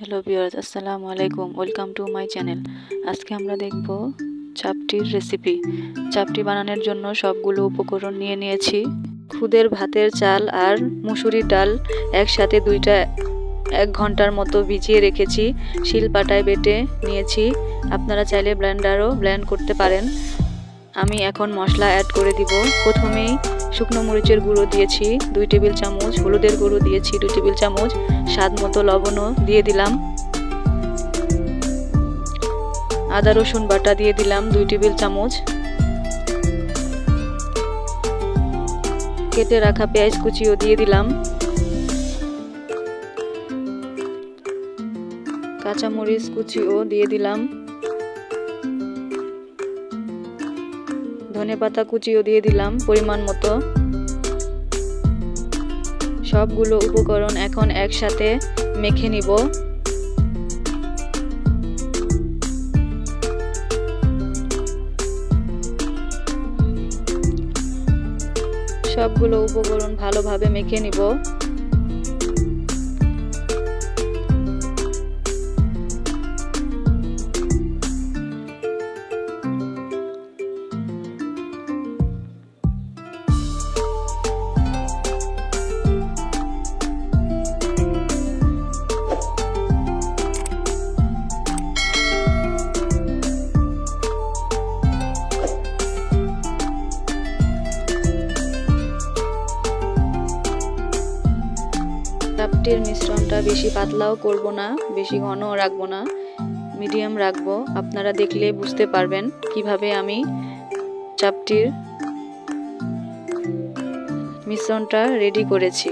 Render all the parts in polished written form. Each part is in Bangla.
হ্যালো ভিউয়ার্স, আসসালামু আলাইকুম। Welcome to my channel. আজকে আমরা দেখব চাপটির রেসিপি। চাপটি বানানোর জন্য সবগুলো উপকরণ নিয়ে নিয়েছি। খুদের ভাতের চাল আর মুসুরির ডাল একসাথে দুইটা 1 ঘন্টার মতো ভিজিয়ে রেখেছি। শিলপাটায় বেটে নিয়েছি। আপনারা চাইলে ব্লেন্ডারও ব্লেন্ড করতে পারেন। আমি এখন মশলা অ্যাড করে দিব। প্রথমেই শুকনো মরিচের গুঁড়ো দিয়েছি 2 টেবিল চামচ, হলুদের গুঁড়ো দিয়েছি 2 টেবিল চামচ, স্বাদ মতো লবণও দিয়ে দিলাম। আদা রসুন বাটা দিয়ে দিলাম 2 টেবিল চামচ। কেটে রাখা পেঁয়াজ কুচিও দিয়ে দিলাম। কাঁচামরিচ কুচিও দিয়ে দিলাম। ধনেপাতা কুচিও দিয়ে দিলাম পরিমাণ মতো। সবগুলো উপকরণ এখন একসাথে মেখে নিব। সবগুলো উপকরণ ভালোভাবে মেখে নিব। চাপটির মিশ্রণটা বেশি পাতলাও করব না, বেশি ঘনও রাখবো না, মিডিয়াম রাখবো। আপনারা দেখলে বুঝতে পারবেন কিভাবে আমি চাপটির মিশ্রণটা রেডি করেছি।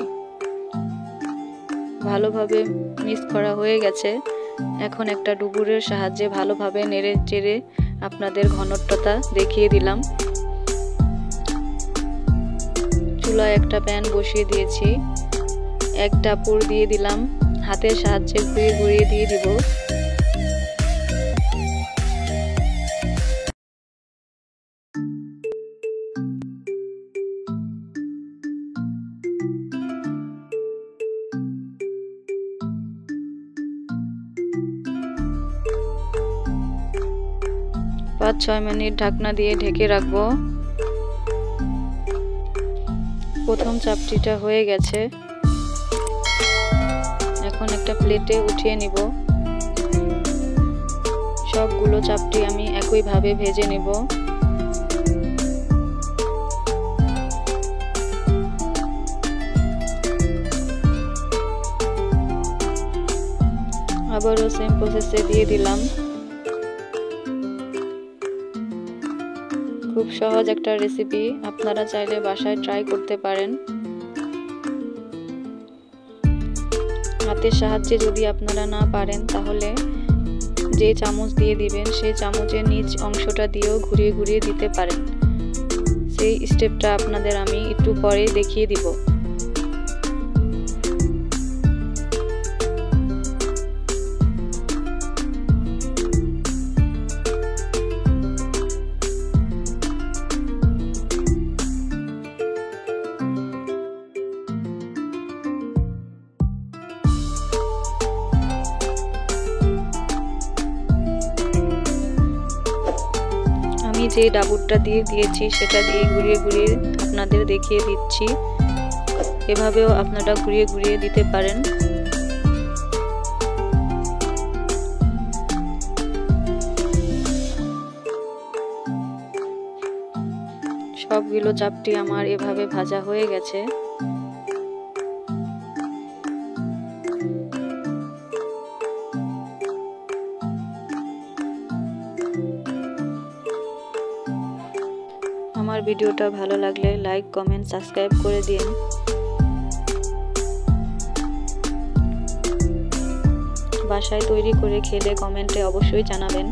ভালোভাবে মিক্স করা হয়ে গেছে। এখন একটা ডুবুরের সাহায্যে ভালোভাবে নেড়ে চেড়ে আপনাদের ঘনত্বটা দেখিয়ে দিলাম। চুলায় একটা প্যান বসিয়ে দিয়েছি। একটা পুর দিয়ে দিলাম। হাতের সাহায্যে ঘুরিয়ে ঘুরিয়ে দিয়ে দিব। পাঁচ 6 মিনিট ঢাকনা দিয়ে ঢেকে রাখবো। প্রথম চাপটিটা হয়ে গেছে। এখন একটা প্লেটে উঠিয়ে নিব। সবগুলো চাপটি আমি একইভাবে ভেজে নিব। আবারও সেম প্রসেসে দিয়ে দিলাম। খুব সহজ একটা রেসিপি, আপনারা চাইলে বাসায় ট্রাই করতে পারেন। হাতের সাহায্যে যদি আপনারা না পারেন তাহলে যে চামচ দিয়ে দিবেন সেই চামচের নিচ অংশটা দিয়েও ঘুরিয়ে ঘুরিয়ে দিতে পারেন। সেই স্টেপটা আপনাদের আমি একটু পরে দেখিয়ে দিব। আমি যে ডাবুরটা দিয়ে দিয়েছি সেটা দিয়ে ঘুরিয়ে ঘুরিয়ে আপনাদের দেখিয়ে দিচ্ছি। এভাবেও আপনারা ঘুরিয়ে ঘুরিয়ে দিতে পারেন। সবগুলো চাপটি আমার এভাবে ভাজা হয়ে গেছে। আমার ভিডিওটা ভালো লাগলে লাইক, কমেন্ট, সাবস্ক্রাইব করে দিন। বাসায় তৈরি করে খেলে কমেন্টে অবশ্যই জানাবেন।